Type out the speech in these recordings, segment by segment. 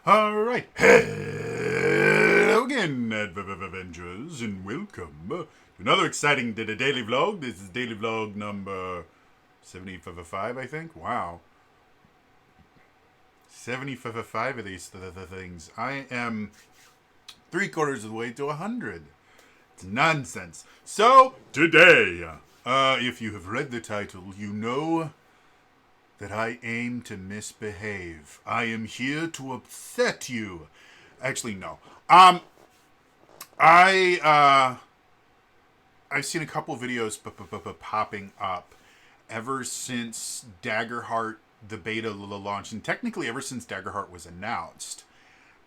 Alright, hello again, Avengers, and welcome to another exciting daily vlog. This is daily vlog number 75, I think. Wow. 75 of these things. I am 3/4 of the way to 100. It's nonsense. So, today, if you have read the title, you know that I aim to misbehave. I am here to upset you. Actually, no. I've seen a couple videos popping up ever since Daggerheart, the beta launch, and technically ever since Daggerheart was announced.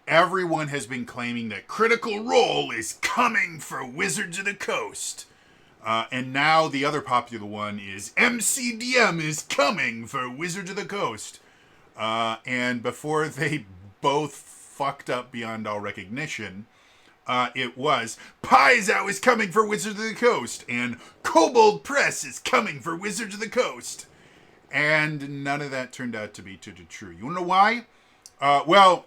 Everyone has been claiming that Critical Role is coming for Wizards of the Coast. And now the other popular one is MCDM is coming for Wizards of the Coast. And before they both fucked up beyond all recognition, it was Paizo is coming for Wizards of the Coast and Kobold Press is coming for Wizards of the Coast. And none of that turned out to be true. You wanna know why? Well,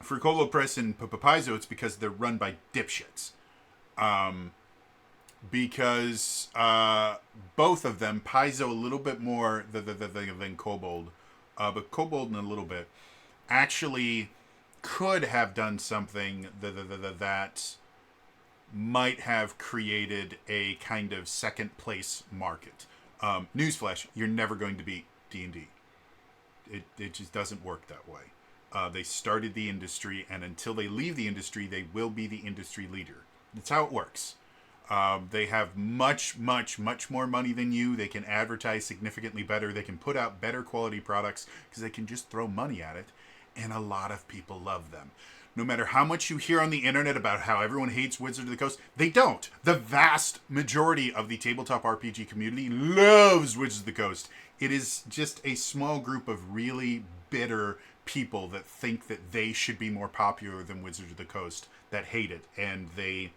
for Kobold Press and Paizo, it's because they're run by dipshits. Because both of them, Paizo a little bit more than Kobold, but Kobold in a little bit, actually could have done something that might have created a kind of second place market. Newsflash, you're never going to beat D&D. It just doesn't work that way. They started the industry, and until they leave the industry, they will be the industry leader. That's how it works. They have much more money than you. They can advertise significantly better. They can put out better quality products because they can just throw money at it. And a lot of people love them. No matter how much you hear on the internet about how everyone hates Wizards of the Coast, they don't. The vast majority of the tabletop RPG community loves Wizards of the Coast. It is just a small group of really bitter people that think that they should be more popular than Wizards of the Coast that hate it. And they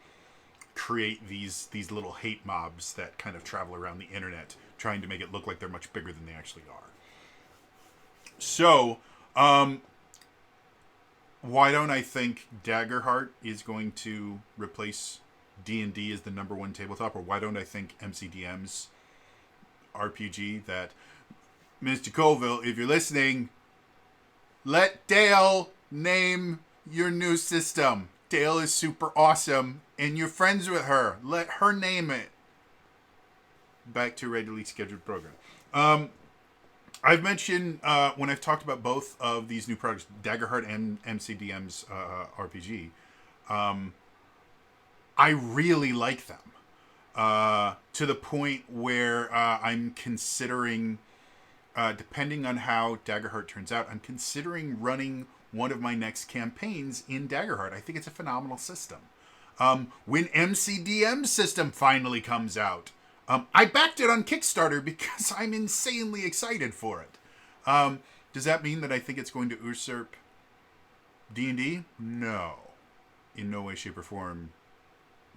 create these little hate mobs that kind of travel around the internet trying to make it look like they're much bigger than they actually are. So, why don't I think Daggerheart is going to replace D&D as the number one tabletop? Or why don't I think MCDM's RPG that, Mr. Colville, if you're listening, let Dale name your new system. Dale is super awesome, and you're friends with her. Let her name it. Back to regularly scheduled program. I've mentioned, when I've talked about both of these new products, Daggerheart and MCDM's RPG, I really like them. To the point where I'm considering, depending on how Daggerheart turns out, I'm considering running one of my next campaigns in Daggerheart. I think it's a phenomenal system. When MCDM's system finally comes out, I backed it on Kickstarter because I'm insanely excited for it. Does that mean that I think it's going to usurp D&D? No. In no way, shape, or form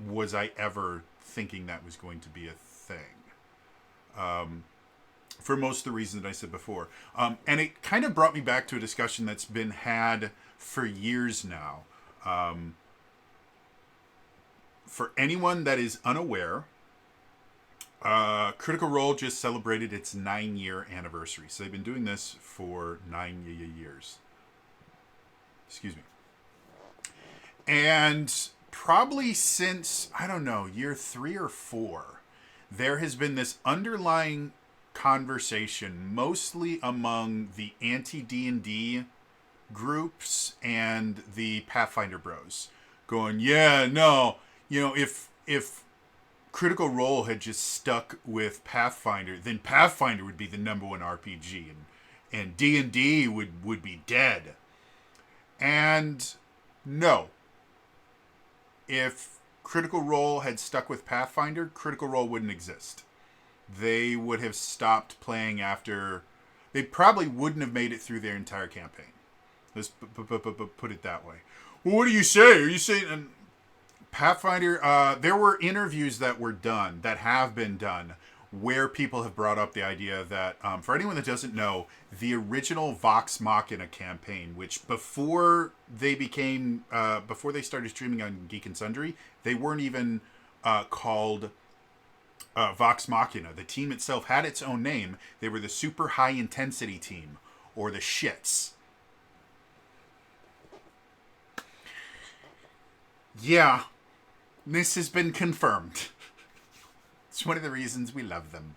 was I ever thinking that was going to be a thing. For most of the reasons that I said before. And it kind of brought me back to a discussion that's been had for years now. For anyone that is unaware, Critical Role just celebrated its 9-year anniversary. So they've been doing this for 9 years. Excuse me. And probably since, I don't know, year 3 or 4, there has been this underlying conversation, mostly among the anti-D&D groups and the Pathfinder bros, going, yeah, no, you know, if Critical Role had just stuck with Pathfinder, then Pathfinder would be the number one RPG, and D&D would be dead. And no, if Critical Role had stuck with Pathfinder, Critical Role wouldn't exist. They would have stopped playing after. They probably wouldn't have made it through their entire campaign. Let's put it that way. Well, what do you say? Are you saying Pathfinder? There were interviews that were done, that have been done, where people have brought up the idea that, for anyone that doesn't know, the original Vox Machina campaign, which before they started streaming on Geek and Sundry, they weren't even called Vox Machina. The team itself had its own name. They were the Super High Intensity Team, or the Shits. Yeah, this has been confirmed. It's one of the reasons we love them.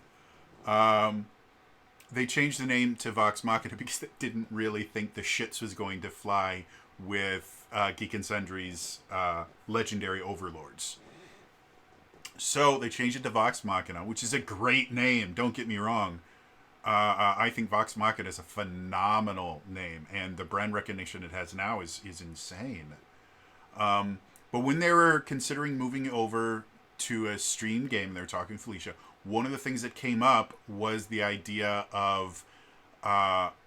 They changed the name to Vox Machina because they didn't really think the Shits was going to fly with Geek and Sundry's legendary overlords. So they changed it to Vox Machina, which is a great name, don't get me wrong. I think Vox Machina is a phenomenal name, and the brand recognition it has now is insane. But when they were considering moving over to a stream game, they were talking to Felicia, one of the things that came up was the idea of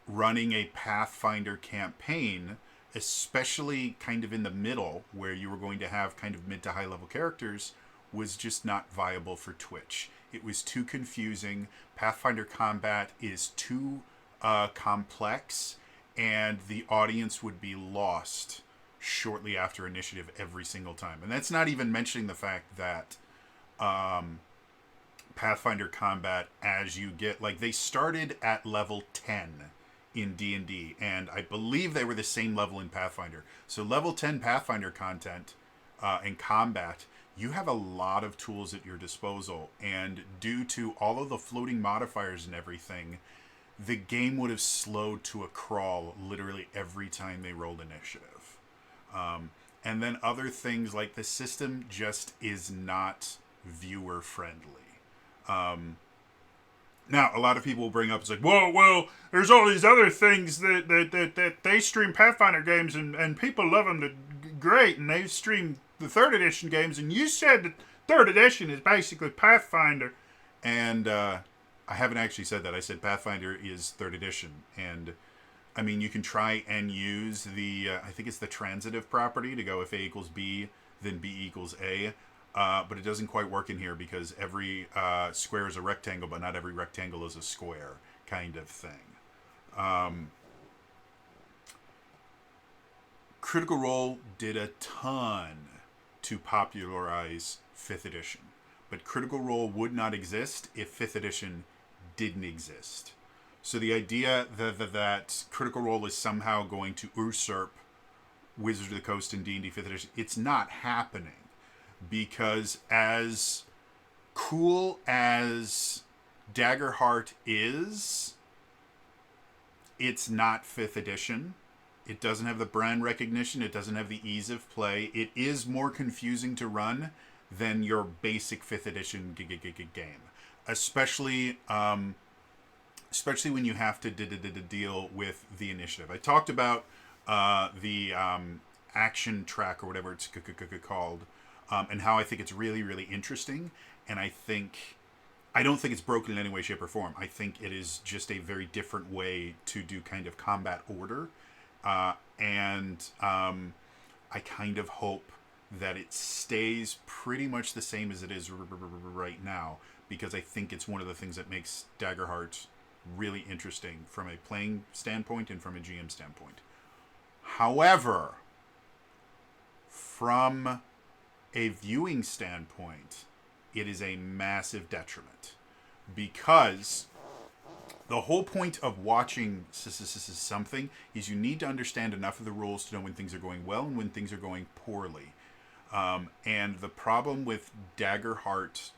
running a Pathfinder campaign, especially kind of in the middle, where you were going to have kind of mid to high level characters, was just not viable for Twitch. It was too confusing. Pathfinder combat is too complex, and the audience would be lost shortly after initiative every single time. And that's not even mentioning the fact that Pathfinder combat, as you get, like, they started at level 10 in D&D, and I believe they were the same level in Pathfinder. So level 10 Pathfinder content and combat, you have a lot of tools at your disposal, and due to all of the floating modifiers and everything, the game would have slowed to a crawl literally every time they rolled initiative. And then other things like the system just is not viewer friendly. Now, a lot of people will bring up, it's like, whoa, well, there's all these other things that they stream Pathfinder games and people love them great, and they stream the 3rd edition games, and you said that 3rd edition is basically Pathfinder. And I haven't actually said that. I said Pathfinder is 3rd edition, and I mean, you can try and use the, I think it's the transitive property to go if A equals B, then B equals A. But it doesn't quite work in here because every square is a rectangle, but not every rectangle is a square kind of thing. Critical Role did a ton to popularize 5th edition. But Critical Role would not exist if 5th edition didn't exist. So the idea that Critical Role is somehow going to usurp Wizards of the Coast and D&D 5th edition, it's not happening. Because as cool as Daggerheart is, it's not 5th edition. It doesn't have the brand recognition. It doesn't have the ease of play. It is more confusing to run than your basic 5th edition game. Especially when you have to deal with the initiative. I talked about the action track, or whatever it's called, and how I think it's really, really interesting. And I don't think it's broken in any way, shape, or form. I think it is just a very different way to do kind of combat order. And I kind of hope that it stays pretty much the same as it is right now, because I think it's one of the things that makes Daggerheart really interesting from a playing standpoint and from a GM standpoint. However, from a viewing standpoint, it is a massive detriment, because the whole point of watching something is you need to understand enough of the rules to know when things are going well and when things are going poorly. And the problem with Daggerheart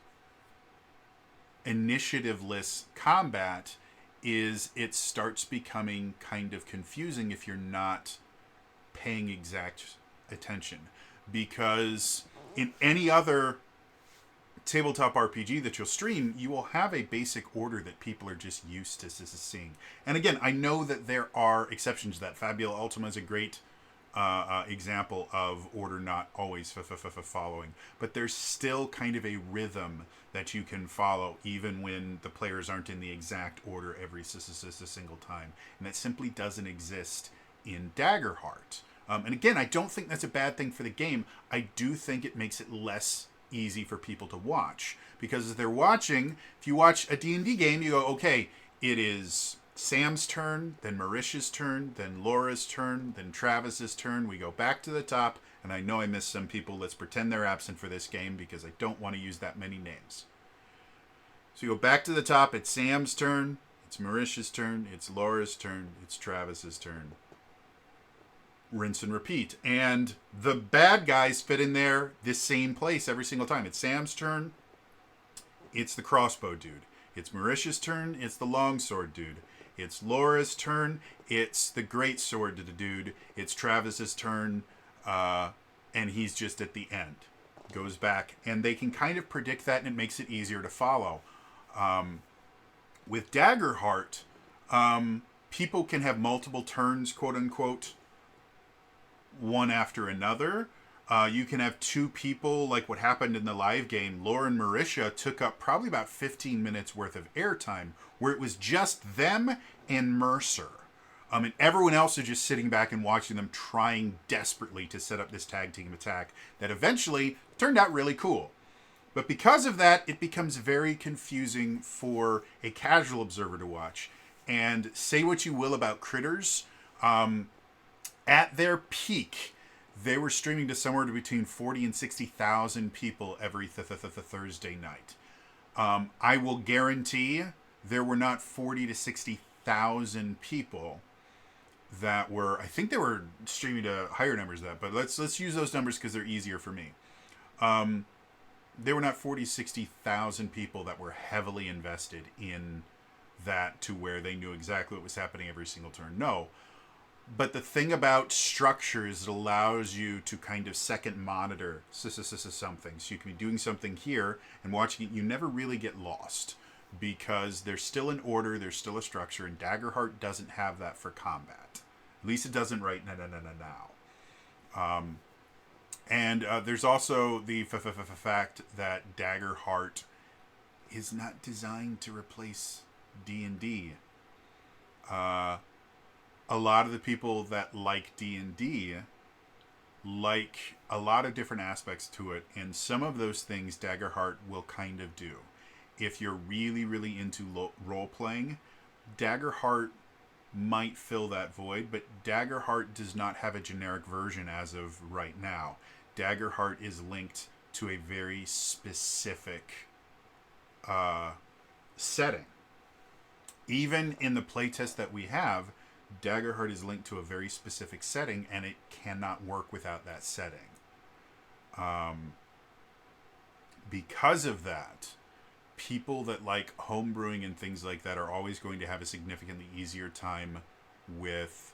initiative-less combat is it starts becoming kind of confusing if you're not paying exact attention. Because in any other tabletop RPG that you'll stream, you will have a basic order that people are just used to seeing. And again, I know that there are exceptions to that. Fabula Ultima is a great example of order not always following. But there's still kind of a rhythm that you can follow even when the players aren't in the exact order every single time. And that simply doesn't exist in Daggerheart. And again, I don't think that's a bad thing for the game. I do think it makes it less easy for people to watch. Because if they're watching, if you watch a D&D game, you go, okay, it is Sam's turn, then Marisha's turn, then Laura's turn, then Travis's turn. We go back to the top, and I know I missed some people. Let's pretend they're absent for this game because I don't want to use that many names. So you go back to the top, it's Sam's turn, it's Marisha's turn, it's Laura's turn, it's Travis's turn. Rinse and repeat. And the bad guys fit in there this same place every single time. It's Sam's turn, it's the crossbow dude. It's Marisha's turn, it's the longsword dude. It's Laura's turn, it's the greatsword dude. It's Travis's turn, and he's just at the end. Goes back. And they can kind of predict that, and it makes it easier to follow. With Daggerheart, people can have multiple turns, quote unquote, one after another. You can have two people, like what happened in the live game. Laura and Marisha took up probably about 15 minutes worth of airtime, where it was just them and Mercer. And everyone else is just sitting back and watching them trying desperately to set up this tag team attack that eventually turned out really cool. But because of that, it becomes very confusing for a casual observer to watch. And say what you will about Critters, at their peak, they were streaming to somewhere between 40 and 60,000 people every Thursday night. I will guarantee there were not 40 to 60,000 people that were, I think they were streaming to higher numbers than that, but let's use those numbers because they're easier for me. There were not 40, 60,000 people that were heavily invested in that to where they knew exactly what was happening every single turn. No. But the thing about structure is it allows you to kind of second monitor something. So you can be doing something here and watching it. You never really get lost because there's still an order, there's still a structure, and Daggerheart doesn't have that for combat. At least it doesn't right now. And there's also the fact that Daggerheart is not designed to replace D&D. A lot of the people that like D&D like a lot of different aspects to it, and some of those things Daggerheart will kind of do. If you're really, really into role-playing, Daggerheart might fill that void, but Daggerheart does not have a generic version as of right now. Daggerheart is linked to a very specific setting. Even in the playtest that we have, Daggerheart is linked to a very specific setting, and it cannot work without that setting. Because of that, people that like homebrewing and things like that are always going to have a significantly easier time with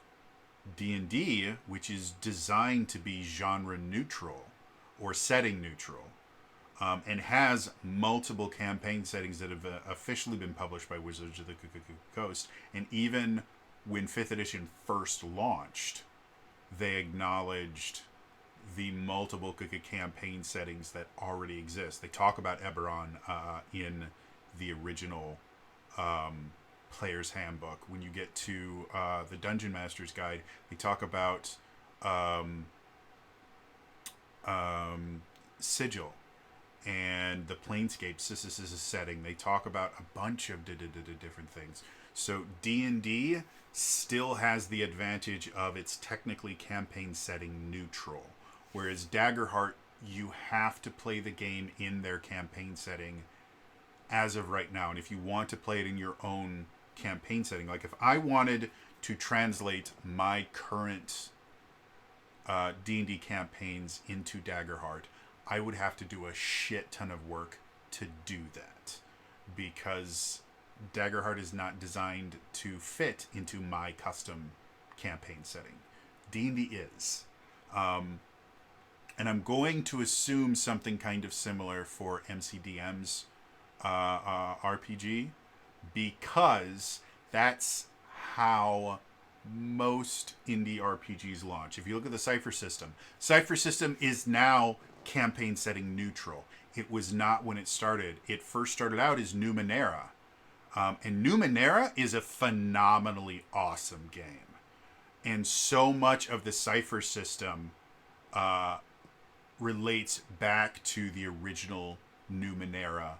D&D, which is designed to be genre neutral or setting neutral, and has multiple campaign settings that have officially been published by Wizards of the Coast. And even when 5th edition first launched, they acknowledged the multiple campaign settings that already exist. They talk about Eberron in the original Player's Handbook. When you get to the Dungeon Master's Guide, they talk about Sigil and the Planescape setting. They talk about a bunch of different things. So D&D still has the advantage of it's technically campaign setting neutral, whereas Daggerheart, you have to play the game in their campaign setting as of right now. And if you want to play it in your own campaign setting, like if I wanted to translate my current D&D campaigns into Daggerheart, I would have to do a shit ton of work to do that, because Daggerheart is not designed to fit into my custom campaign setting. D&D is. And I'm going to assume something kind of similar for MCDM's RPG, because that's how most indie RPGs launch. If you look at the Cypher System is now campaign setting neutral. It was not when it started. It first started out as Numenera. And Numenera is a phenomenally awesome game. And so much of the Cypher System relates back to the original Numenera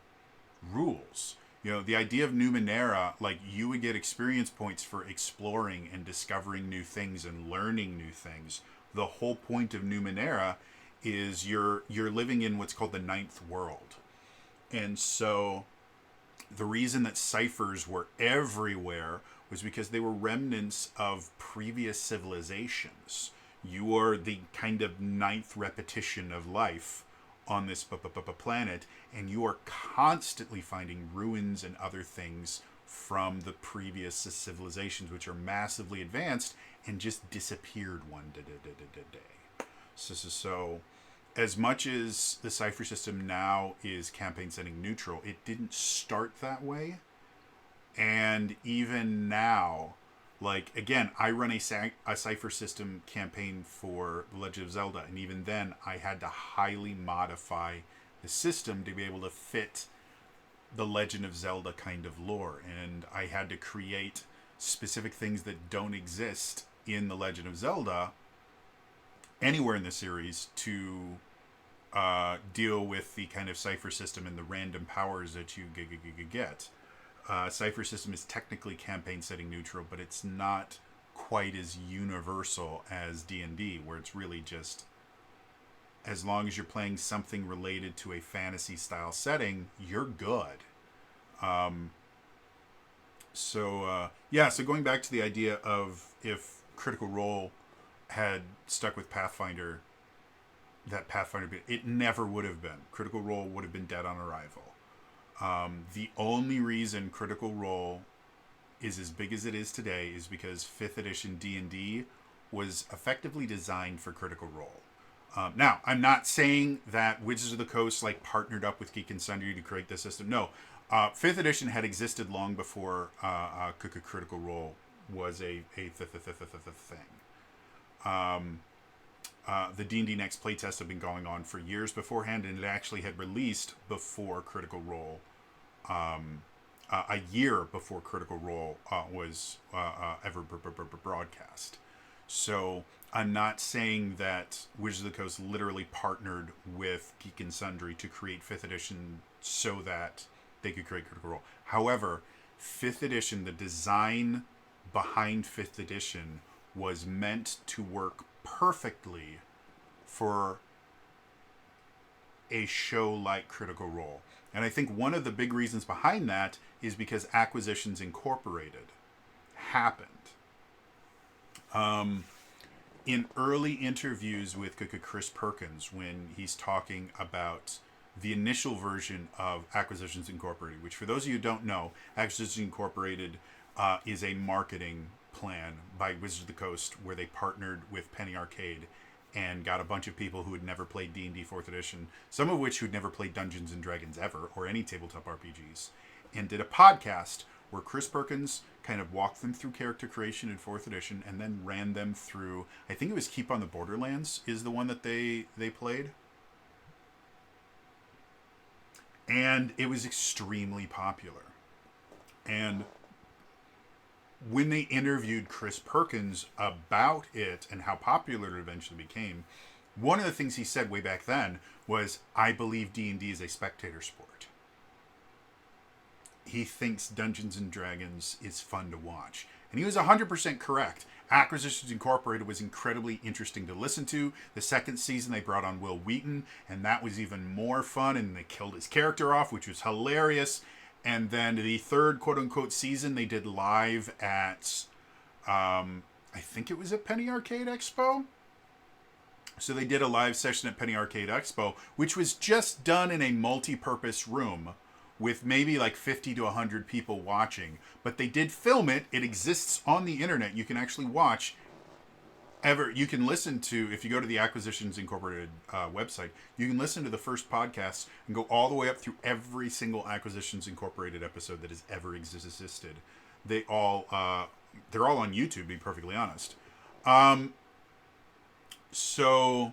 rules. You know, the idea of Numenera, like you would get experience points for exploring and discovering new things and learning new things. The whole point of Numenera is you're living in what's called the ninth world. And so the reason that ciphers were everywhere was because they were remnants of previous civilizations. You are the kind of ninth repetition of life on this planet, and you are constantly finding ruins and other things from the previous civilizations, which are massively advanced and just disappeared one day. So as much as the cipher system now is campaign setting neutral, it didn't start that way. And even now, like, again, I run a cipher system campaign for The Legend of Zelda, and even then I had to highly modify the system to be able to fit the Legend of Zelda kind of lore. And I had to create specific things that don't exist in The Legend of Zelda anywhere in the series to deal with the kind of cipher system and the random powers that you get. Cipher system is technically campaign setting neutral, but it's not quite as universal as D&D, where it's really just as long as you're playing something related to a fantasy style setting, you're good. So going back to the idea of if Critical Role had stuck with Pathfinder, it never would have been. Critical Role would have been dead on arrival. The only reason Critical Role is as big as it is today is because 5th edition D&D was effectively designed for Critical Role. Now, I'm not saying that Wizards of the Coast partnered up with Geek and Sundry to create this system. No, 5th edition had existed long before Critical Role was a thing. The D&D Next playtest had been going on for years beforehand, and it actually had released before Critical Role, a year before Critical Role was ever broadcast. So I'm not saying that Wizards of the Coast literally partnered with Geek and Sundry to create 5th edition so that they could create Critical Role. However, 5th edition, the design behind 5th edition was meant to work perfectly for a show like Critical Role. And I think one of the big reasons behind that is because Acquisitions Incorporated happened. In early interviews with Chris Perkins, when he's talking about the initial version of Acquisitions Incorporated, which for those of you who don't know, Acquisitions Incorporated is a marketing plan by Wizards of the Coast where they partnered with Penny Arcade and got a bunch of people who had never played D&D 4th edition, some of which who'd never played Dungeons & Dragons ever, or any tabletop RPGs, and did a podcast where Chris Perkins kind of walked them through character creation in 4th edition and then ran them through, I think it was Keep on the Borderlands is the one that they played. And it was extremely popular. And when they interviewed Chris Perkins about it and how popular it eventually became, one of the things he said way back then was, I believe D&D is a spectator sport. He thinks Dungeons & Dragons is fun to watch. And he was 100% correct. Acquisitions Incorporated was incredibly interesting to listen to. The second season, they brought on Will Wheaton, and that was even more fun, and they killed his character off, which was hilarious. And then the third quote-unquote season, they did live at, I think it was at Penny Arcade Expo. So they did a live session at Penny Arcade Expo, which was just done in a multi-purpose room with maybe 50 to 100 people watching. But they did film it. It exists on the internet. You can actually watch. You can listen to, if you go to the Acquisitions Incorporated website, you can listen to the first podcast and go all the way up through every single Acquisitions Incorporated episode that has ever existed. They're all on YouTube, to be perfectly honest. So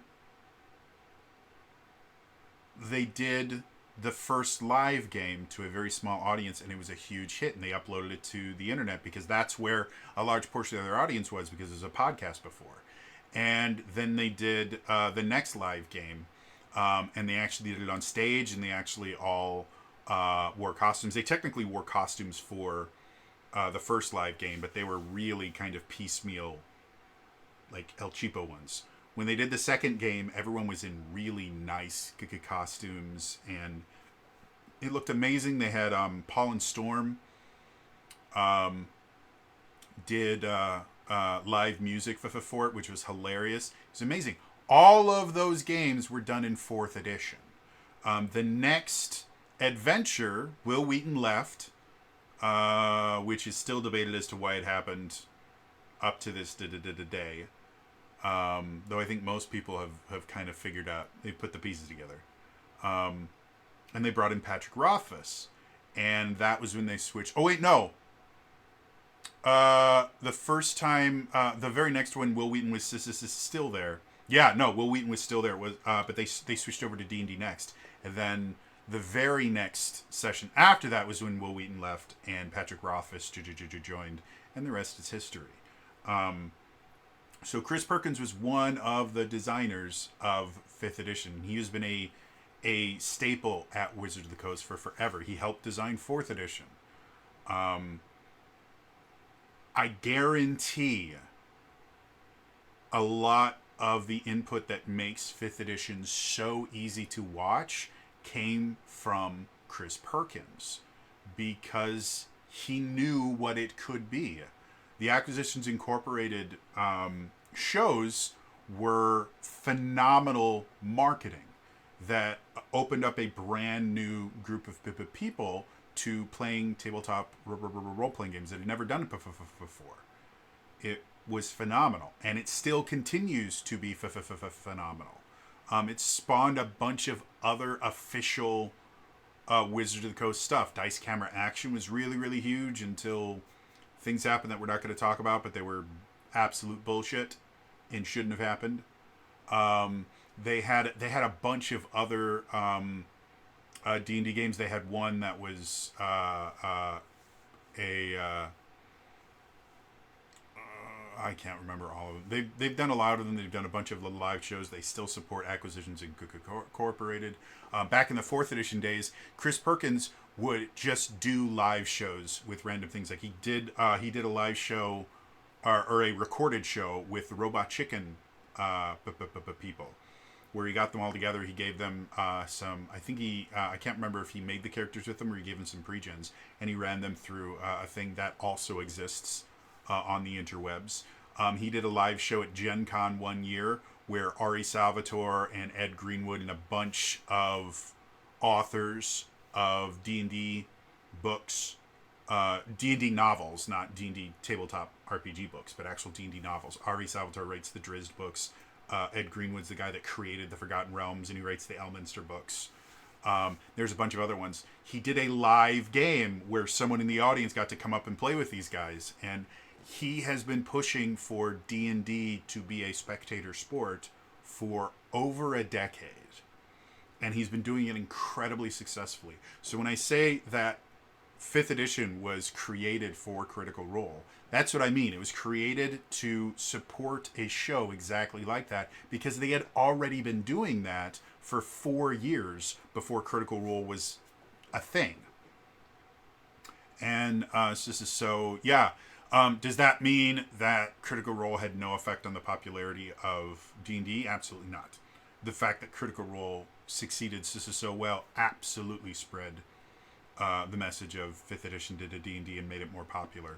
they did the first live game to a very small audience, and it was a huge hit, and they uploaded it to the internet because that's where a large portion of their audience was, because there's a podcast before. And then they did the next live game, And they actually did it on stage, and they actually all wore costumes. They technically wore costumes for the first live game, but they were really kind of piecemeal, like El Cheapo ones. When they did the second game, everyone was in really nice costumes, and it looked amazing. They had Paul and Storm did live music for it, which was hilarious. It was amazing. All of those games were done in 4th edition. The next adventure, Wil Wheaton left, which is still debated as to why it happened up to this day. Though I think most people have kind of figured out, they put the pieces together. And they brought in Patrick Rothfuss. And that was when they switched. Oh, wait, no. The first time, the very next one, Wil Wheaton was still there. Yeah, no, Wil Wheaton was still there. But they switched over to D&D Next. And then the very next session after that was when Wil Wheaton left and Patrick Rothfuss joined. And the rest is history. So Chris Perkins was one of the designers of 5th edition. He has been a staple at Wizards of the Coast for forever. He helped design 4th edition. I guarantee a lot of the input that makes 5th edition so easy to watch came from Chris Perkins, because he knew what it could be. The Acquisitions Incorporated shows were phenomenal marketing that opened up a brand new group of people to playing tabletop role-playing games that had never done it before. It was phenomenal, and it still continues to be phenomenal. It spawned a bunch of other official Wizards of the Coast stuff. Dice Camera Action was really, really huge until things happened that we're not going to talk about, but they were absolute bullshit and shouldn't have happened. They had a bunch of other D&D games. They had one that was I can't remember all of them. They've done a lot of them. They've done a bunch of live shows. They still support Acquisitions Incorporated. Back in the 4th edition days, Chris Perkins would just do live shows with random things. Like he did a live show or a recorded show with the Robot Chicken people, where he got them all together. He gave them some, I think I can't remember if he made the characters with them or he gave them some pre-gens, and he ran them through a thing that also exists on the interwebs. He did a live show at Gen Con one year where Ari Salvatore and Ed Greenwood and a bunch of authors of D&D books, D&D novels, not D&D tabletop RPG books, but actual D&D novels. Ari Salvatore writes the Drizzt books. Ed Greenwood's the guy that created the Forgotten Realms, and he writes the Elminster books. There's a bunch of other ones. He did a live game where someone in the audience got to come up and play with these guys, and he has been pushing for D&D to be a spectator sport for over a decade. And he's been doing it incredibly successfully. So when I say that 5th edition was created for Critical Role, that's what I mean. It was created to support a show exactly like that, because they had already been doing that for 4 years before Critical Role was a thing. And does that mean that Critical Role had no effect on the popularity of D&D? Absolutely not. The fact that Critical Role succeeded so well absolutely spread the message of 5th edition did a D&D and made it more popular.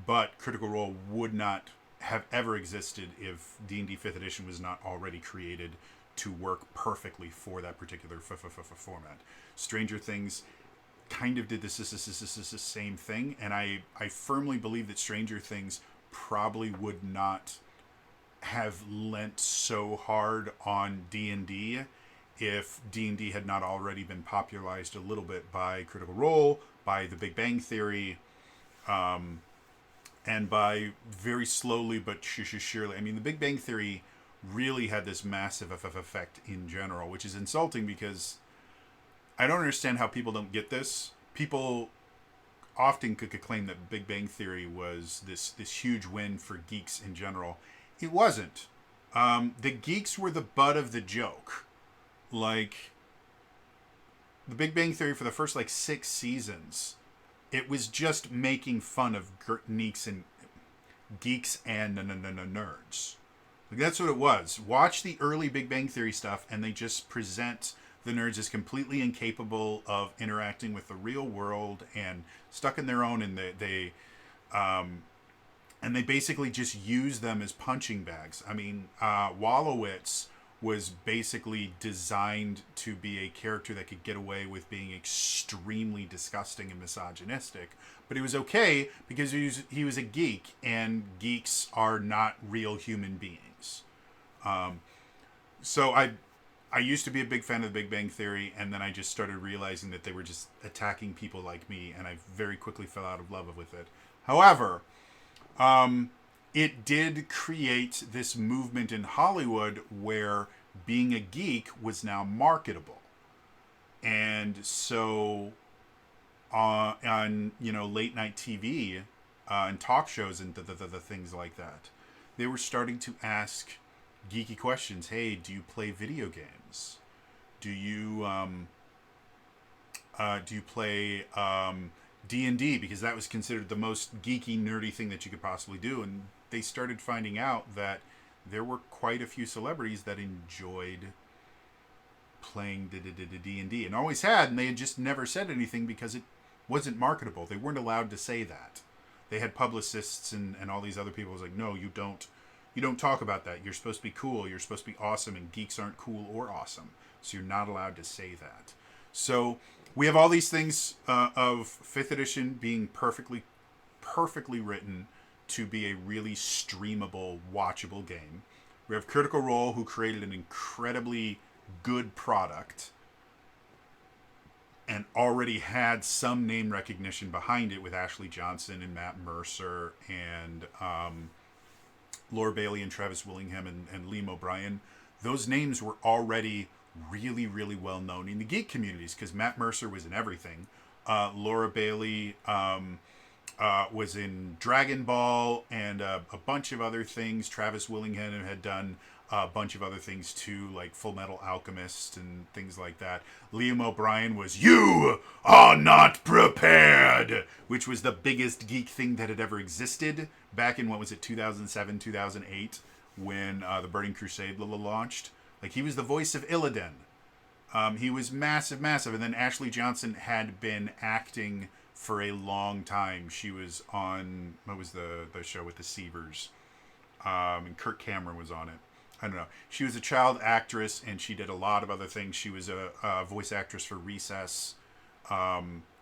But Critical Role would not have ever existed if D&D 5th edition was not already created to work perfectly for that particular format. Stranger Things kind of did this same thing, and I firmly believe that Stranger Things probably would not have lent so hard on D&D if D&D had not already been popularized a little bit by Critical Role, by The Big Bang Theory, and by very slowly but surely. I mean, The Big Bang Theory really had this massive effect in general, which is insulting because I don't understand how people don't get this. People often could claim that Big Bang Theory was this huge win for geeks in general. It wasn't. The geeks were the butt of the joke. like The Big Bang Theory for the first like 6 seasons, it was just making fun of geeks and nerds. Like, that's what it was. Watch the early Big Bang Theory stuff, and they just present the nerds as completely incapable of interacting with the real world and stuck in their own. And they basically just use them as punching bags. I mean, Wallowitz was basically designed to be a character that could get away with being extremely disgusting and misogynistic, but he was okay because he was a geek, and geeks are not real human beings. So I used to be a big fan of the Big Bang Theory, and then I just started realizing that they were just attacking people like me, and I very quickly fell out of love with it. However, it did create this movement in Hollywood where being a geek was now marketable. And so on late night TV and talk shows and the things like that, they were starting to ask geeky questions. Hey, do you play video games? Do you play D&D? Because that was considered the most geeky, nerdy thing that you could possibly do. And they started finding out that there were quite a few celebrities that enjoyed playing D&D and always had, and they had just never said anything because it wasn't marketable. They weren't allowed to say that. They had publicists and all these other people. It was like, no, you don't talk about that. You're supposed to be cool. You're supposed to be awesome, and geeks aren't cool or awesome. So you're not allowed to say that. So we have all these things of 5th edition being perfectly written to be a really streamable, watchable game. We have Critical Role, who created an incredibly good product and already had some name recognition behind it with Ashley Johnson and Matt Mercer and Laura Bailey and Travis Willingham and Liam O'Brien. Those names were already really, really well known in the geek communities because Matt Mercer was in everything. Laura Bailey was in Dragon Ball and a bunch of other things. Travis Willingham had done a bunch of other things too, like Full Metal Alchemist and things like that. Liam O'Brien was You Are Not Prepared, which was the biggest geek thing that had ever existed back in, 2007, 2008, when the Burning Crusade launched. Like, he was the voice of Illidan. He was massive. And then Ashley Johnson had been acting for a long time. She was on, what was the show with the Seavers? And Kirk Cameron was on it. I don't know. She was a child actress, and she did a lot of other things. She was a voice actress for Recess.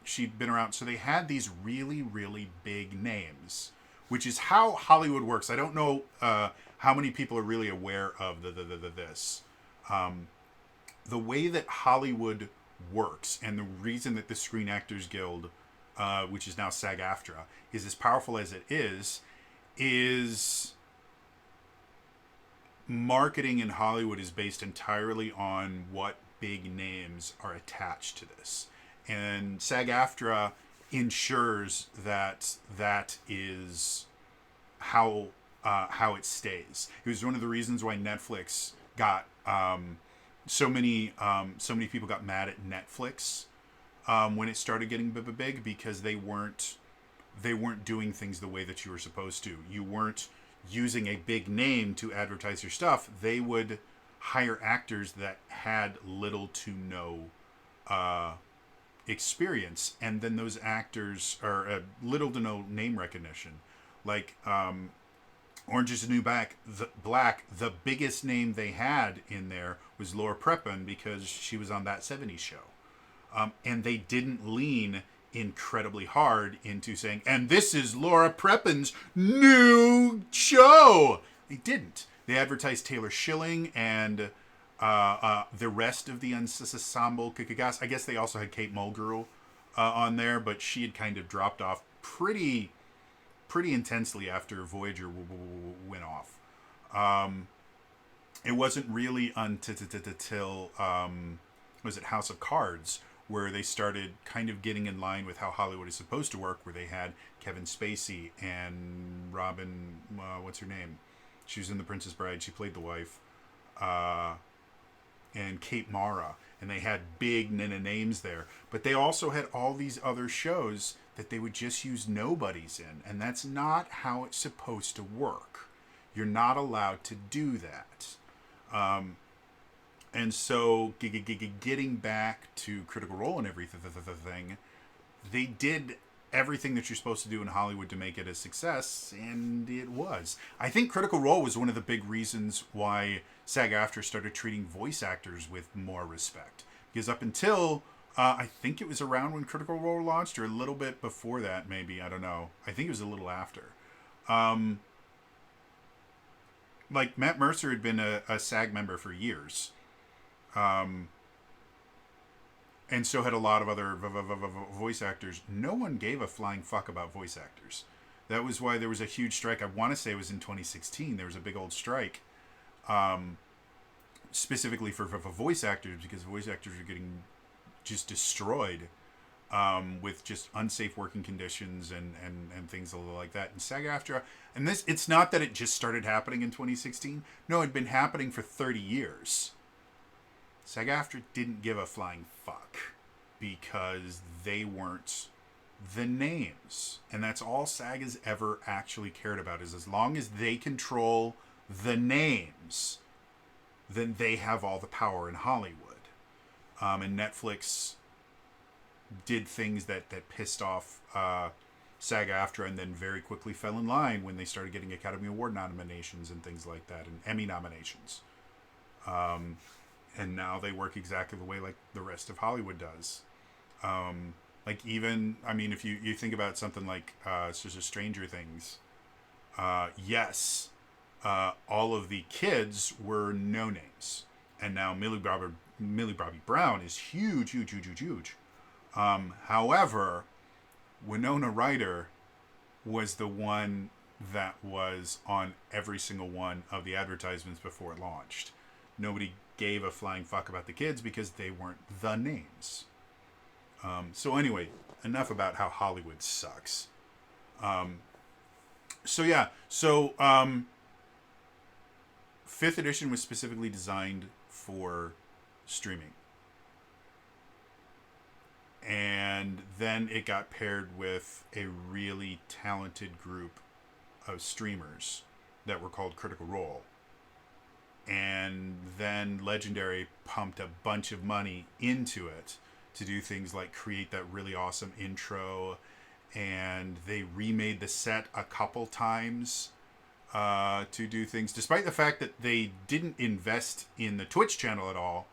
She'd been around. So they had these really, really big names, which is how Hollywood works. I don't know how many people are really aware of this. The way that Hollywood works, and the reason that the Screen Actors Guild, which is now SAG-AFTRA, is as powerful as it is marketing in Hollywood is based entirely on what big names are attached to this. And SAG-AFTRA ensures that is how it stays. It was one of the reasons why Netflix got so many people got mad at Netflix when it started getting big, because they weren't doing things the way that you were supposed to. You weren't using a big name to advertise your stuff. They would hire actors that had little to no experience, and then those actors are little to no name recognition. Like Orange is the New Black, the biggest name they had in there was Laura Prepon, because she was on That 70s Show. And they didn't lean incredibly hard into saying, and this is Laura Prepon's new show. They didn't. They advertised Taylor Schilling and the rest of the ensemble. I guess they also had Kate Mulgrew on there, but she had kind of dropped off pretty intensely after Voyager went off. It wasn't really until was it House of Cards, where they started kind of getting in line with how Hollywood is supposed to work, where they had Kevin Spacey and Robin, what's her name? She was in The Princess Bride. She played the wife. and Cape Mara, and they had big names there. But they also had all these other shows that they would just use nobodies in, and that's not how it's supposed to work. You're not allowed to do that. And so, getting back to Critical Role and everything, they did everything that you're supposed to do in Hollywood to make it a success, and it was. I think Critical Role was one of the big reasons why SAG-AFTRA started treating voice actors with more respect. Because up until, I think it was around when Critical Role launched, or a little bit before that, maybe, I don't know. I think it was a little after. Like, Matt Mercer had been a SAG member for years. And so had a lot of other voice actors. No one gave a flying fuck about voice actors. That was why there was a huge strike. I want to say it was in 2016. There was a big old strike, specifically for voice actors, because voice actors are getting just destroyed with just unsafe working conditions and things like that. And SAG-AFTRA, and this, it's not that it just started happening in 2016. No, it had been happening for 30 years. SAG-AFTRA didn't give a flying fuck because they weren't the names. And that's all SAG has ever actually cared about, is as long as they control the names, then they have all the power in Hollywood. And Netflix did things that pissed off SAG-AFTRA, and then very quickly fell in line when they started getting Academy Award nominations and things like that, and Emmy nominations. And now they work exactly the way like the rest of Hollywood does. Like, even, I mean, if you think about something like Stranger Things, yes, all of the kids were no names, and now Millie Bobby Brown is huge. However, Winona Ryder was the one that was on every single one of the advertisements before it launched. Nobody gave a flying fuck about the kids because they weren't the names. So anyway, enough about how Hollywood sucks. So 5th edition was specifically designed for streaming. And then it got paired with a really talented group of streamers that were called Critical Role. And then Legendary pumped a bunch of money into it to do things like create that really awesome intro, and they remade the set a couple times to do things, despite the fact that they didn't invest in the Twitch channel at all.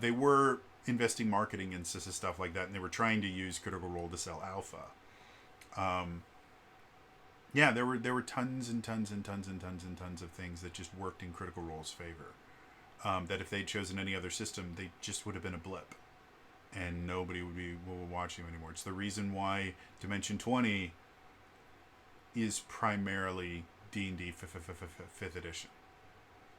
They were investing marketing and stuff like that, and they were trying to use Critical Role to sell alpha. Yeah, there were tons and tons and tons and tons and tons of things that just worked in Critical Role's favor. That if they'd chosen any other system, they just would have been a blip, and nobody would be watching them anymore. It's the reason why Dimension 20 is primarily D&D 5th edition.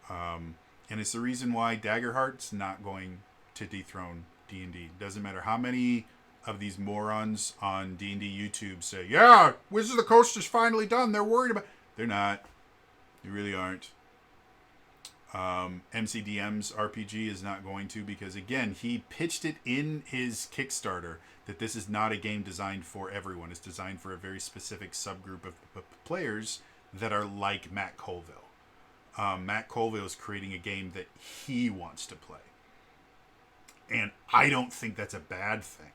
And it's the reason why Daggerheart's not going to dethrone D&D. Doesn't matter how many of these morons on D&D YouTube say, yeah, Wizards of the Coast is finally done. They're worried about... They're not. They really aren't. MCDM's RPG is not going to, because, again, he pitched it in his Kickstarter that this is not a game designed for everyone. It's designed for a very specific subgroup of players that are like Matt Colville. Matt Colville is creating a game that he wants to play. And I don't think that's a bad thing.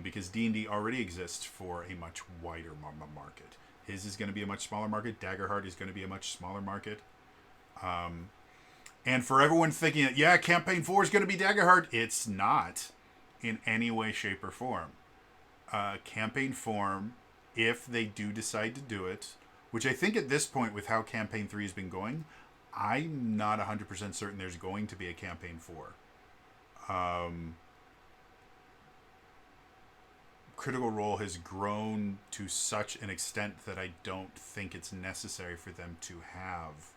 Because D&D already exists for a much wider market. His is going to be a much smaller market. Daggerheart is going to be a much smaller market. And for everyone thinking that, yeah, Campaign 4 is going to be Daggerheart, it's not in any way, shape, or form. Campaign 4, if they do decide to do it, which I think at this point, with how Campaign 3 has been going, I'm not 100% certain there's going to be a Campaign 4. Critical Role has grown to such an extent that I don't think it's necessary for them to have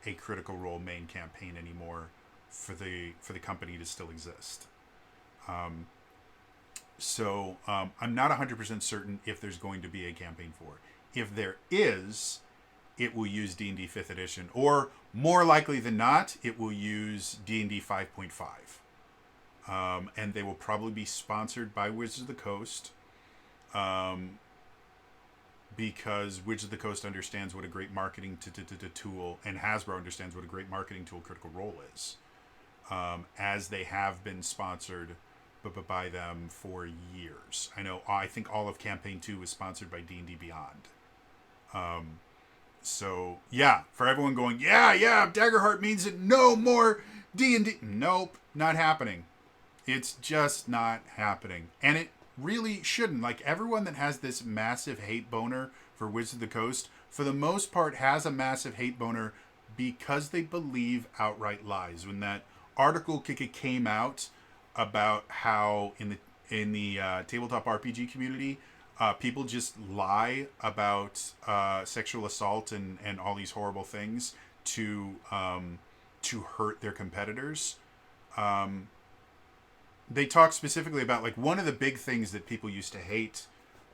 a Critical Role main campaign anymore for the company to still exist. So I'm not 100% certain if there's going to be a Campaign 4. If there is, it will use D&D 5th edition, or more likely than not, it will use D&D 5.5. And they will probably be sponsored by Wizards of the Coast, because Wizards of the Coast understands what a great marketing tool, and Hasbro understands what a great marketing tool Critical Role is, as they have been sponsored by them for years. I think all of Campaign 2 was sponsored by D&D Beyond. So, yeah, for everyone going, yeah, Daggerheart means that no more D&D. Nope, not happening. It's just not happening. And it really shouldn't. Like, everyone that has this massive hate boner for Wizards of the Coast, for the most part, has a massive hate boner because they believe outright lies. When that article came out about how in the tabletop RPG community, people just lie about sexual assault and all these horrible things to hurt their competitors. They talk specifically about, like, one of the big things that people used to hate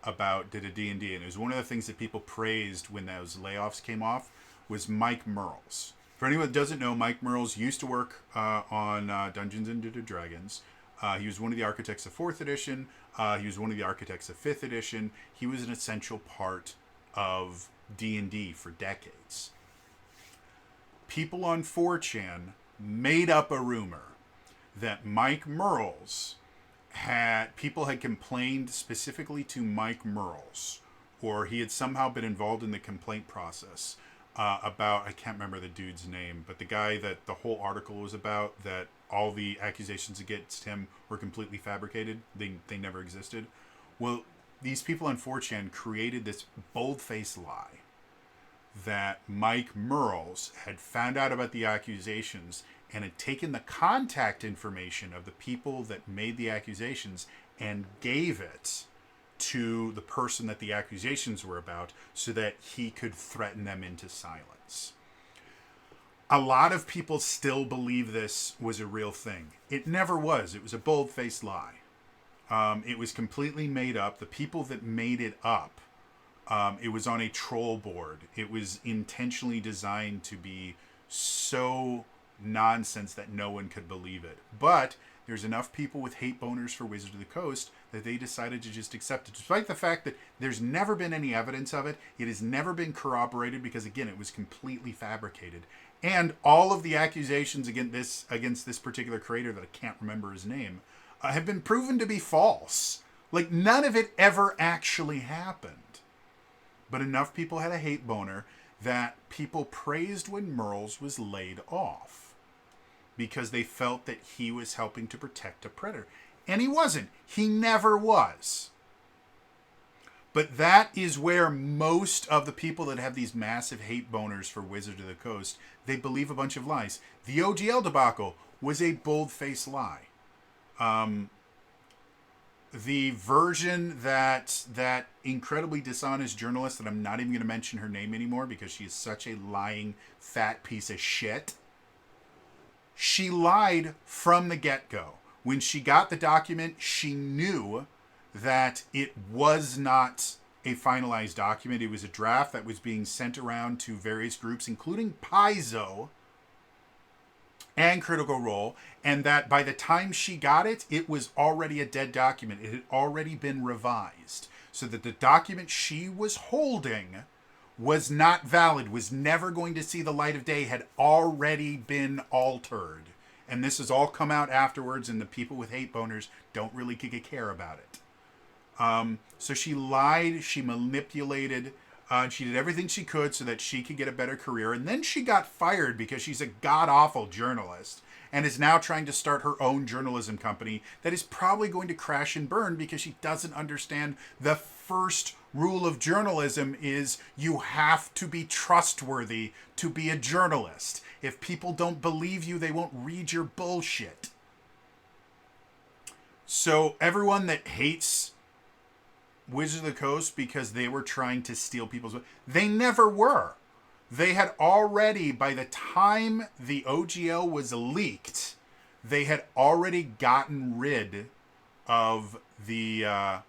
about D&D, and it was one of the things that people praised when those layoffs came off, was Mike Mearls. For anyone that doesn't know, Mike Mearls used to work on Dungeons & Dragons. He was one of the architects of 4th edition. He was one of the architects of 5th edition. He was an essential part of D&D for decades. People on 4chan made up a rumor that Mike Mearls people had complained specifically to Mike Mearls, or he had somehow been involved in the complaint process about, I can't remember the dude's name, but the guy that the whole article was about, that all the accusations against him were completely fabricated. They never existed. Well, these people on 4chan created this bold-faced lie that Mike Mearls had found out about the accusations and had taken the contact information of the people that made the accusations and gave it to the person that the accusations were about so that he could threaten them into silence. A lot of people still believe this was a real thing. It never was. It was a bold-faced lie. It was completely made up. The people that made it up, it was on a troll board. It was intentionally designed to be so nonsense that no one could believe it. But there's enough people with hate boners for Wizards of the Coast that they decided to just accept it, despite the fact that there's never been any evidence of it. It has never been corroborated because, again, it was completely fabricated. And all of the accusations against this particular creator, that I can't remember his name, have been proven to be false. Like, none of it ever actually happened. But enough people had a hate boner that people praised when Mearls was laid off, because they felt that he was helping to protect a predator. And he wasn't. He never was. But that is where most of the people that have these massive hate boners for Wizards of the Coast, they believe a bunch of lies. The OGL debacle was a bold-faced lie. The version that incredibly dishonest journalist, that I'm not even going to mention her name anymore because she is such a lying, fat piece of shit, she lied from the get-go. When she got the document, she knew that it was not a finalized document. It was a draft that was being sent around to various groups, including Paizo and Critical Role, and that by the time she got it, it was already a dead document. It had already been revised, so that the document she was holding was not valid, was never going to see the light of day, had already been altered. And this has all come out afterwards, and the people with hate boners don't really care about it. So she lied, she manipulated, she did everything she could so that she could get a better career. And then she got fired because she's a god-awful journalist and is now trying to start her own journalism company that is probably going to crash and burn because she doesn't understand the first rule of journalism is you have to be trustworthy to be a journalist. If people don't believe you, they won't read your bullshit. So everyone that hates Wizards of the Coast because they were trying to steal people's... They never were. They had already, by the time the OGL was leaked, they had already gotten rid of the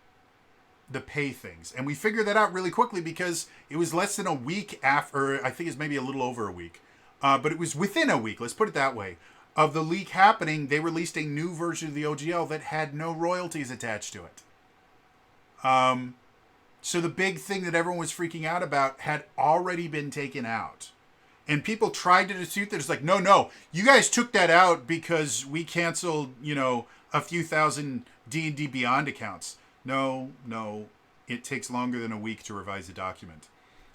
the pay things. And we figured that out really quickly because it was less than a week after, or I think it's maybe a little over a week, but it was within a week, let's put it that way, of the leak happening. They released a new version of the OGL that had no royalties attached to it. So the big thing that everyone was freaking out about had already been taken out. And people tried to dispute that. It's like, no, you guys took that out because we canceled, a few thousand D&D Beyond accounts. No, it takes longer than a week to revise a document.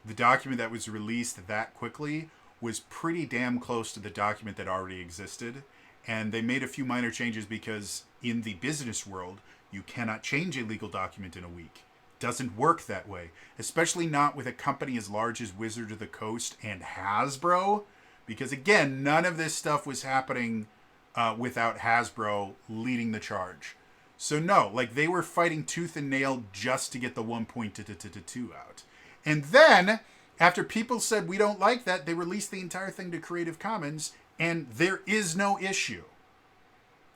The document that was released that quickly was pretty damn close to the document that already existed. And they made a few minor changes because in the business world, you cannot change a legal document in a week. Doesn't work that way, especially not with a company as large as Wizard of the Coast and Hasbro, because again, none of this stuff was happening without Hasbro leading the charge. So no, like they were fighting tooth and nail just to get the 1.2 out. And then, after people said we don't like that, they released the entire thing to Creative Commons, and there is no issue.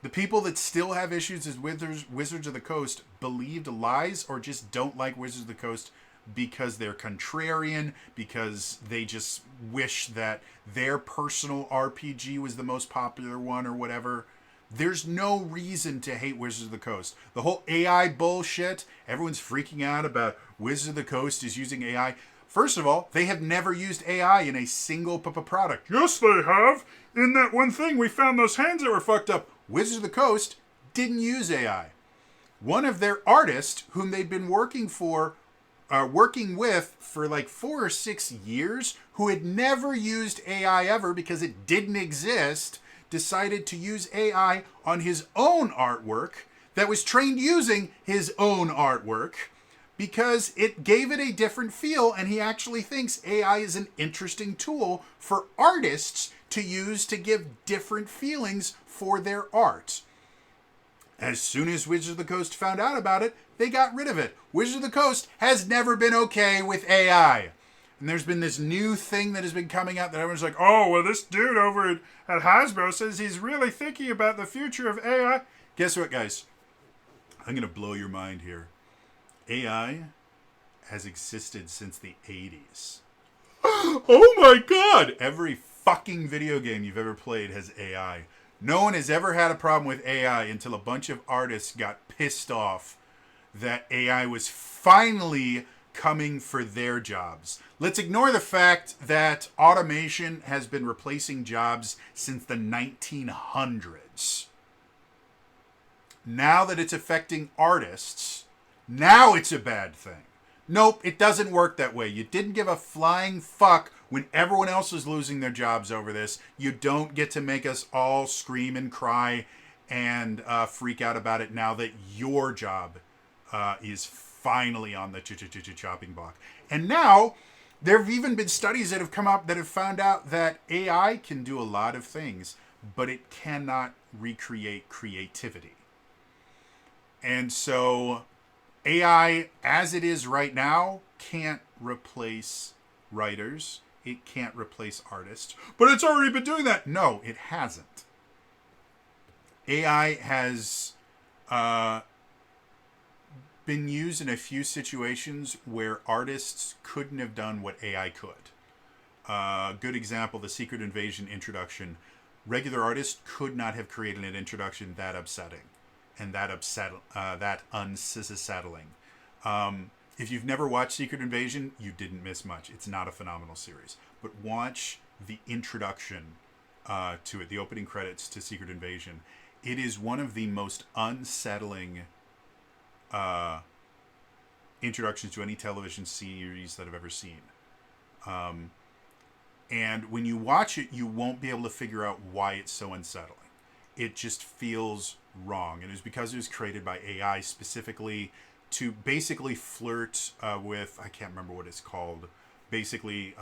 The people that still have issues as Wizards of the Coast believed lies or just don't like Wizards of the Coast because they're contrarian, because they just wish that their personal RPG was the most popular one or whatever. There's no reason to hate Wizards of the Coast. The whole AI bullshit, everyone's freaking out about Wizards of the Coast is using AI. First of all, they have never used AI in a single product. Yes, they have. In that one thing, we found those hands that were fucked up. Wizards of the Coast didn't use AI. One of their artists, whom they'd been working with for like 4 or 6 years, who had never used AI ever because it didn't exist, decided to use AI on his own artwork that was trained using his own artwork because it gave it a different feel, and he actually thinks AI is an interesting tool for artists to use to give different feelings for their art. As soon as Wizards of the Coast found out about it, they got rid of it. Wizards of the Coast has never been okay with AI. And there's been this new thing that has been coming out that everyone's like, oh, well, this dude over at Hasbro says he's really thinking about the future of AI. Guess what, guys? I'm going to blow your mind here. AI has existed since the 80s. Oh my God! Every fucking video game you've ever played has AI. No one has ever had a problem with AI until a bunch of artists got pissed off that AI was finally coming for their jobs. Let's ignore the fact that automation has been replacing jobs since the 1900s. Now that it's affecting artists, now it's a bad thing. Nope, it doesn't work that way. You didn't give a flying fuck when everyone else was losing their jobs over this. You don't get to make us all scream and cry and freak out about it now that your job is finally on the chopping block. And now, there have even been studies that have come up that have found out that AI can do a lot of things, but it cannot recreate creativity. And so AI, as it is right now, can't replace writers. It can't replace artists. But it's already been doing that. No, it hasn't. AI has been used in a few situations where artists couldn't have done what AI could. Good example, the Secret Invasion introduction. Regular artists could not have created an introduction that upsetting and that unsettling. If you've never watched Secret Invasion, you didn't miss much. It's not a phenomenal series. But watch the introduction to it, the opening credits to Secret Invasion. It is one of the most unsettling introductions to any television series that I've ever seen. And when you watch it, you won't be able to figure out why it's so unsettling. It just feels wrong. And it's because it was created by AI specifically to basically flirt with, I can't remember what it's called. Basically,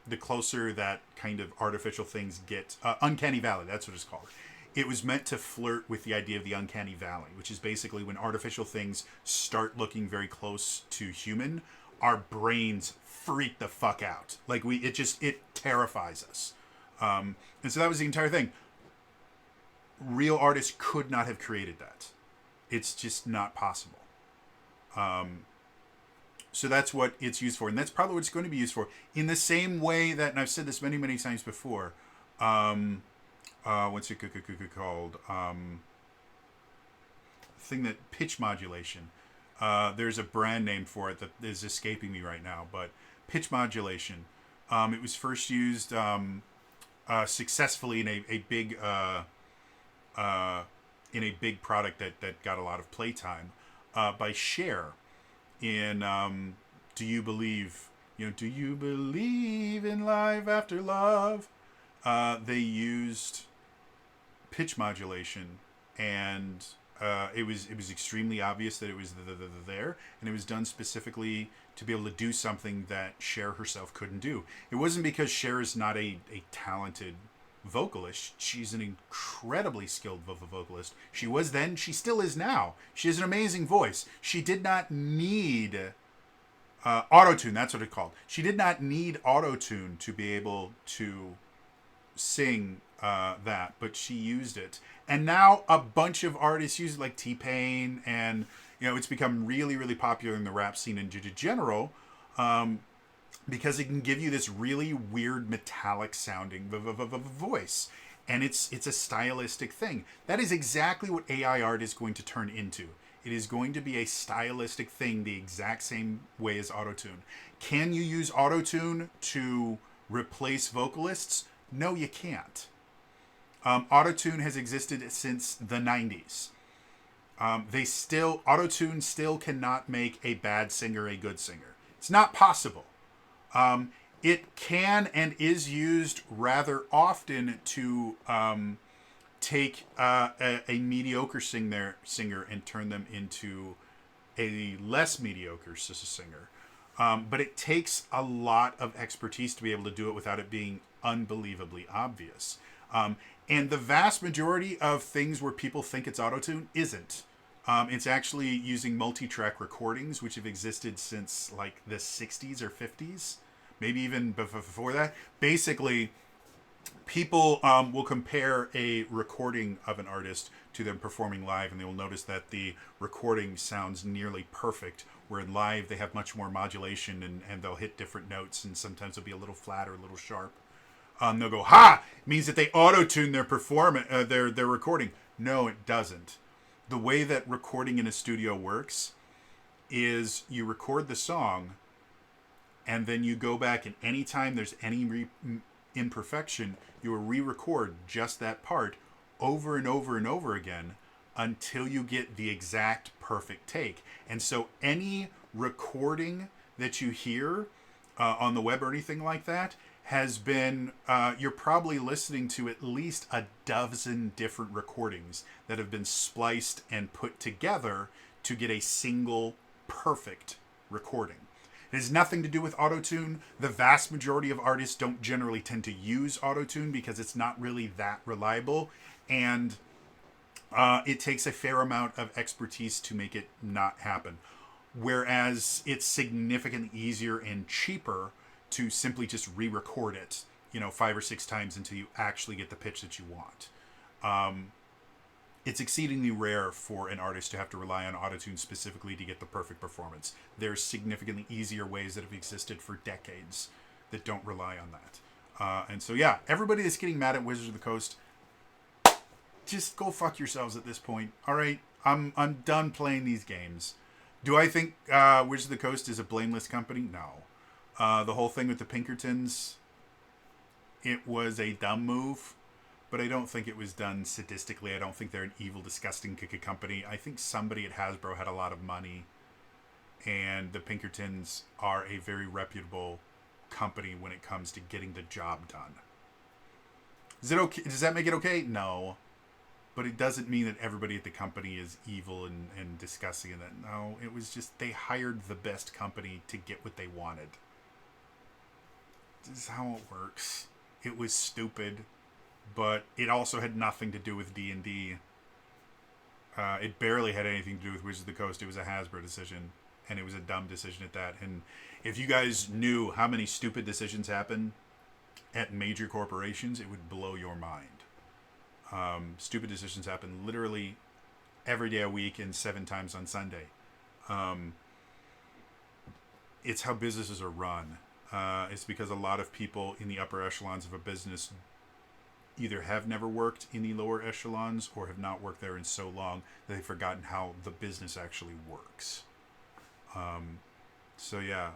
the closer that kind of artificial things get, Uncanny Valley, that's what it's called. It was meant to flirt with the idea of the Uncanny Valley, which is basically when artificial things start looking very close to human, our brains freak the fuck out. Like it terrifies us. And so that was the entire thing. Real artists could not have created that. It's just not possible. So that's what it's used for, and that's probably what it's going to be used for. In the same way that, and I've said this many, many times before. What's it called? Thing that pitch modulation. There's a brand name for it that is escaping me right now, but pitch modulation. It was first used successfully in a big product that got a lot of playtime by Cher in Do You Believe? Do you believe in life after love? They used pitch modulation, and it was extremely obvious that it was there, and it was done specifically to be able to do something that Cher herself couldn't do. It wasn't because Cher is not a talented vocalist. She's an incredibly skilled vocalist. She was then, she still is now. She has an amazing voice. She did not need auto-tune, that's what it's called. She did not need auto-tune to be able to sing that, but she used it. And now a bunch of artists use it, like T-Pain, and it's become really, really popular in the rap scene in general, because it can give you this really weird metallic sounding voice. And it's a stylistic thing. That is exactly what AI art is going to turn into. It is going to be a stylistic thing the exact same way as autotune. Can you use autotune to replace vocalists? No, you can't. Autotune has existed since the 90s. Autotune still cannot make a bad singer a good singer. It's not possible. It can and is used rather often to take a mediocre singer and turn them into a less mediocre singer. But it takes a lot of expertise to be able to do it without it being unbelievably obvious. And the vast majority of things where people think it's autotune isn't. It's actually using multi-track recordings, which have existed since like the 60s or 50s, maybe even before that. Basically, people will compare a recording of an artist to them performing live, and they will notice that the recording sounds nearly perfect, where in live they have much more modulation, and they'll hit different notes, and sometimes they'll be a little flat or a little sharp. They'll go, ha! It means that they auto-tune their their recording. No, it doesn't. The way that recording in a studio works is you record the song, and then you go back, and anytime there's any imperfection, you will re-record just that part over and over and over again until you get the exact perfect take. And so any recording that you hear on the web or anything like that has been, you're probably listening to at least a dozen different recordings that have been spliced and put together to get a single perfect recording. It has nothing to do with autotune. The vast majority of artists don't generally tend to use autotune because it's not really that reliable, and it takes a fair amount of expertise to make it not happen. Whereas it's significantly easier and cheaper to simply just re-record it, 5 or 6 times until you actually get the pitch that you want. It's exceedingly rare for an artist to have to rely on autotune specifically to get the perfect performance. There's significantly easier ways that have existed for decades that don't rely on that. And so, yeah, everybody that's getting mad at Wizards of the Coast, just go fuck yourselves at this point. All right, I'm done playing these games. Do I think Wizards of the Coast is a blameless company? No. The whole thing with the Pinkertons, it was a dumb move. But I don't think it was done sadistically. I don't think they're an evil, disgusting company. I think somebody at Hasbro had a lot of money, and the Pinkertons are a very reputable company when it comes to getting the job done. Is it okay? Does that make it okay? No. But it doesn't mean that everybody at the company is evil and disgusting. And that, no, it was just they hired the best company to get what they wanted. This is how it works. It was stupid. But it also had nothing to do with D&D. It barely had anything to do with Wizards of the Coast. It was a Hasbro decision, and it was a dumb decision at that. And if you guys knew how many stupid decisions happen at major corporations, it would blow your mind. Stupid decisions happen literally every day a week and 7 times on Sunday. it's how businesses are run. It's because a lot of people in the upper echelons of a business either have never worked in the lower echelons or have not worked there in so long that they've forgotten how the business actually works. So yeah,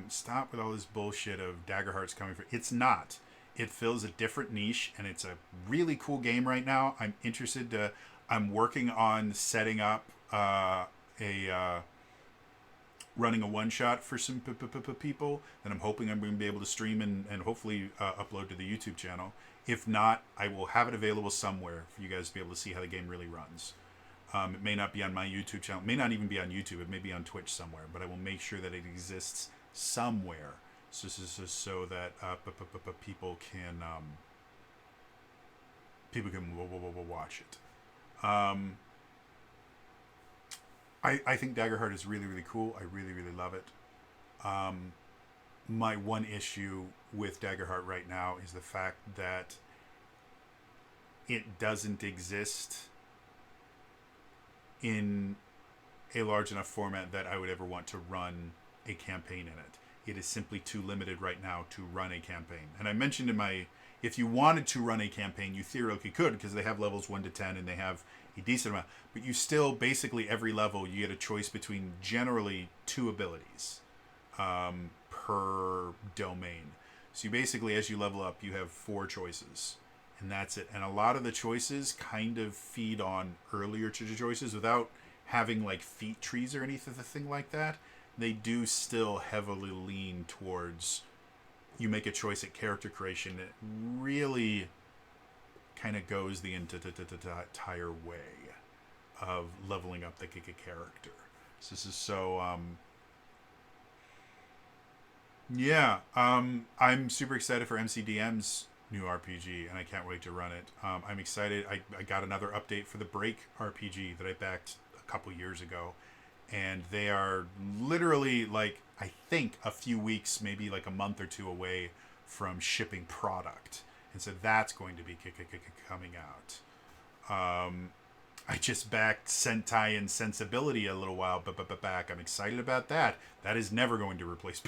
stop with all this bullshit of Daggerheart's coming for. It's not. It fills a different niche, and it's a really cool game right now. I'm interested to. I'm working on setting up running a one shot for some people that I'm hoping I'm going to be able to stream and hopefully upload to the YouTube channel. If not, I will have it available somewhere for you guys to be able to see how the game really runs. It may not be on my YouTube channel. It may not even be on YouTube. It may be on Twitch somewhere. But I will make sure that it exists somewhere so that people can watch it. I think Daggerheart is really, really cool. I really, really love it. My one issue with Daggerheart right now is the fact that it doesn't exist in a large enough format that I would ever want to run a campaign in it. It is simply too limited right now to run a campaign. And I mentioned in my, if you wanted to run a campaign, you theoretically could, because they have levels 1 to 10 and they have a decent amount. But you still, basically every level, you get a choice between generally 2 abilities per domain. So you basically, as you level up, you have 4 choices. And that's it. And a lot of the choices kind of feed on earlier choices without having like feat trees or anything like that. They do still heavily lean towards you make a choice at character creation. It really kind of goes the entire way of leveling up the character. So this is so I'm super excited for MCDM's new RPG, and I can't wait to run it. I'm excited. I got another update for the Break RPG that I backed a couple years ago, and they are literally, like, I think a few weeks, maybe like a month or 2 away from shipping product, and so that's going to be coming out. I just backed Sentai and Sensibility a little while back. I'm excited about that. That is never going to replace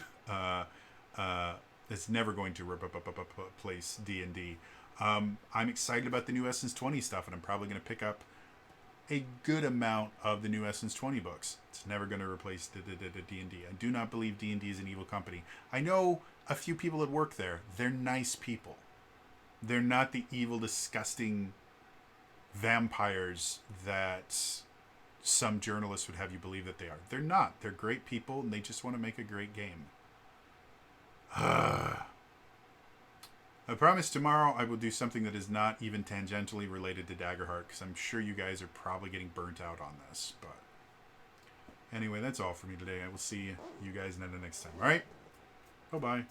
it's never going to replace D&D. I'm excited about the new Essence 20 stuff, and I'm probably going to pick up a good amount of the new Essence 20 books. It's never going to replace the D&D. I do not believe D&D is an evil company. I know a few people that work there. They're nice people. They're not the evil, disgusting vampires that some journalists would have you believe that they are. They're not. They're great people, and they just want to make a great game. I promise tomorrow I will do something that is not even tangentially related to Daggerheart, because I'm sure you guys are probably getting burnt out on this. But anyway, that's all for me today. I will see you guys next time. All right? Bye-bye.